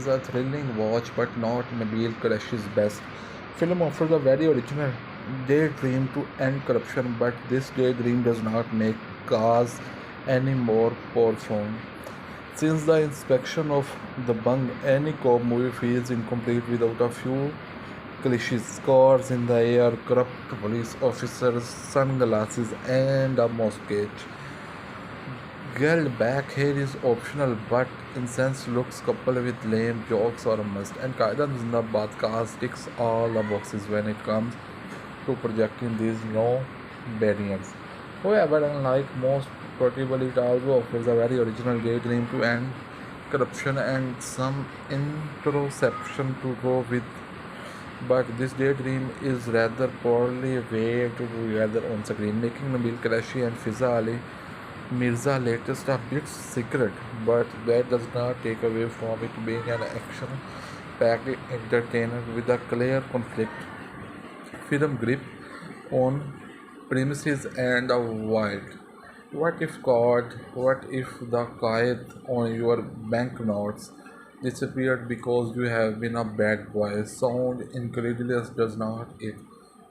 is a thrilling watch, but not Nabil Qureshi's best. Film offers a very original daydream to end corruption, but this daydream does not make cars any more profound. Since the inspection of the bung, any cop movie feels incomplete without a few cliches, scars in the air, corrupt police officers, sunglasses, and a mustache. Girl back hair is optional, but incense looks coupled with lame jokes are a must. And Qaida Zindabad cast ticks all the boxes when it comes to projecting these no barriers. However, unlike most portable, it also offers a very original daydream to end corruption and some introspection to go with. But this daydream is rather poorly waved together on screen, making Nabil Qureshi and Fiza Ali Mirza latest a bit secret, but that does not take away from it being an action-packed entertainer with a clear conflict, film grip on premises and a wild. What if caught? What if the Quaid on your banknotes disappeared because you have been a bad boy? Sound incredulous, does not it?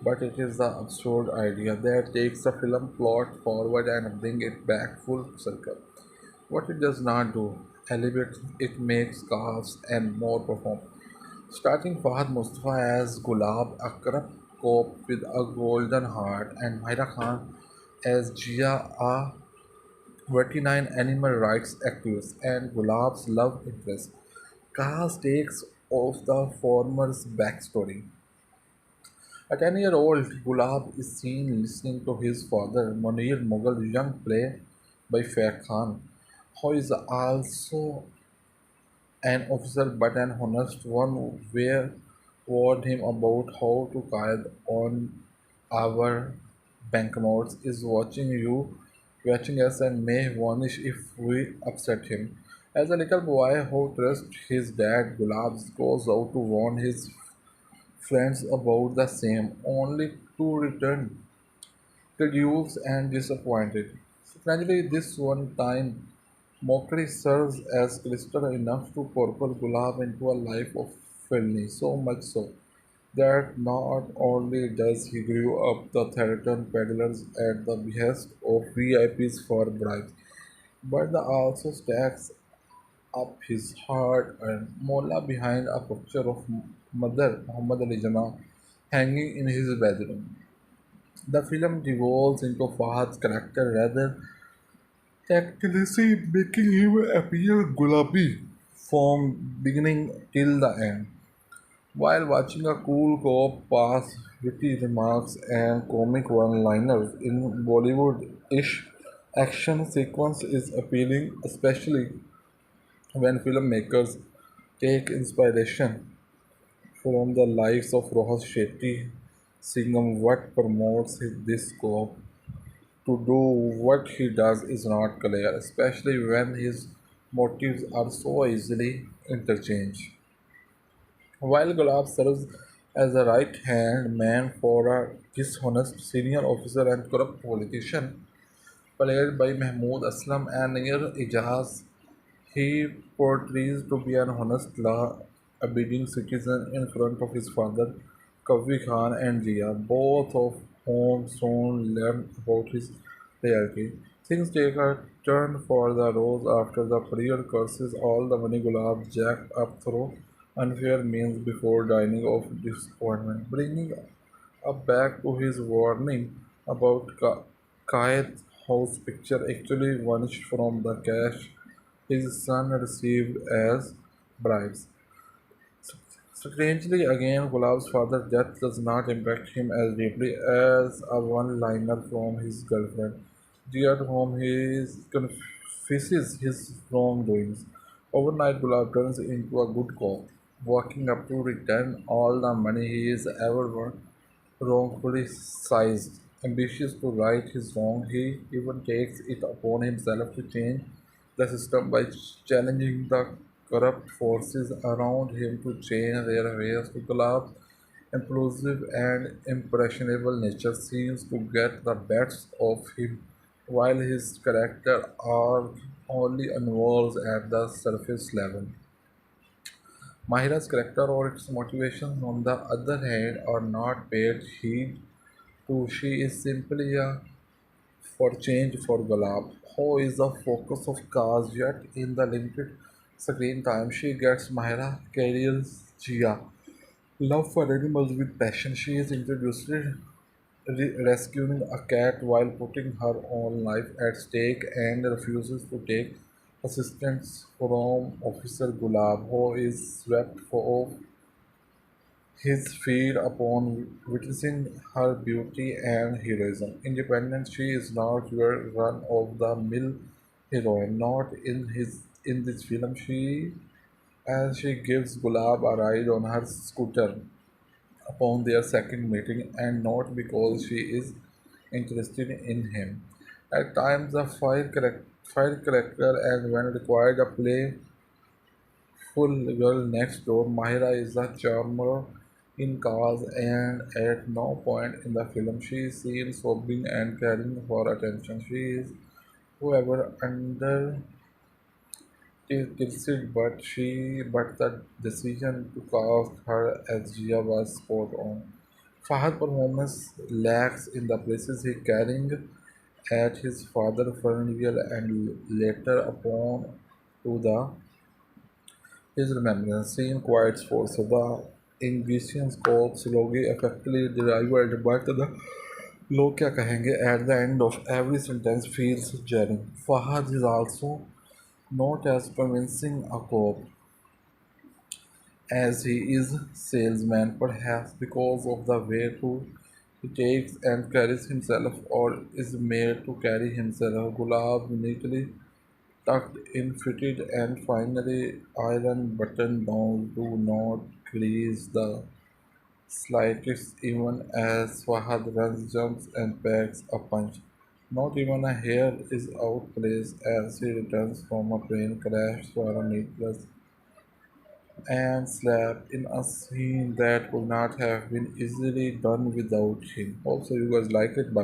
But it is the absurd idea that takes the film plot forward and bring it back full circle. What it does not do, elevate it, makes cast and more perform. Starting Fahad Mustafa as Gulab, a corrupt cop with a golden heart, and Myra Khan as Jia, a 29 animal rights activist, and Gulab's love interest. Cast takes of the former's backstory. A 10-year-old Gulab is seen listening to his father, Munir Mughal, young play by Fair Khan, who is also an officer but an honest one, where warned him about how to guide on our banknotes is watching us and may vanish if we upset him. As a little boy who trusts his dad, Gulabs goes out to warn his friends about the same, only to return confused and disappointed. Strangely, this one time mockery serves as crystal enough to propel Gulab into a life of felony, so much so that not only does he grow up the threaten peddlers at the behest of VIPs for bribes, but the also stacks up his heart and Molla behind a picture of Mother Muhammad Ali Jinnah hanging in his bedroom. The film devolves into Fahad's character rather tactlessly, making him appear gulabi from beginning till the end. While watching a cool cop pass witty remarks and comic one-liners in Bollywood-ish action sequence is appealing, especially when filmmakers take inspiration from the lives of Rohit Shetty, Singham. What promotes this cop to do what he does is not clear, especially when his motives are so easily interchanged. While Gulab serves as a right hand man for a dishonest senior officer and corrupt politician, played by Mahmood Aslam and Nir Ijaz, he portrays to be an honest law-abiding citizen in front of his father, Kavi Khan and Jia, both of whom soon learn about his reality. Things take a turn for the rose after the prior curses all the money Gulab jacked up through unfair means before dying of disappointment, bringing back to his warning about Kayat house picture actually vanished from the cash his son received as bribes. Strangely, again, Gulab's father's death does not impact him as deeply as a one-liner from his girlfriend, dear to whom he confesses his wrongdoings. Overnight, Gulab turns into a good cop, walking up to return all the money he has ever wrongfully seized. Ambitious to right his wrong, he even takes it upon himself to change the system by challenging the corrupt forces around him to change their ways to collapse. Impulsive and impressionable nature seems to get the best of him, while his character arc only unfolds at the surface level. Mahira's character or its motivations, on the other hand, are not paid heed to. She is simply a for change for Gulab, who is the focus of cars, yet in the limited screen time she gets Mahira carries Jia. Love for animals with passion. She is introduced rescuing a cat while putting her own life at stake and refuses to take assistance from Officer Gulab, who is swept off his feet upon witnessing her beauty and heroism. Independent, she is not your run-of-the-mill heroine. Not in this film. She gives Gulab a ride on her scooter upon their second meeting, and not because she is interested in him. At times, a fire character, and when required, a playful girl next door. Mahira is a charmer in cars, and at no point in the film she is seen sobbing and caring for attention. She is whoever under but the decision to cast her as Jia was spot on. Fahad's performance lacks in the places he carrying at his father funeral and later upon to the his remembrance scene quite for so the Ingesian scope slowly effectively derived but the लोग क्या कहेंगे at the end of every sentence feels jarring. Fahad is also not as convincing a cop as he is salesman, perhaps because of the way to he takes and carries himself or is made to carry himself. Gulab neatly tucked in, fitted, and finally iron button down do not crease the slightest, even as Fahad runs, jumps, and packs a punch. Not even a hair is out place as he returns from a plane crash for a needless and slapped in a scene that could not have been easily done without him. Also, you guys like it, but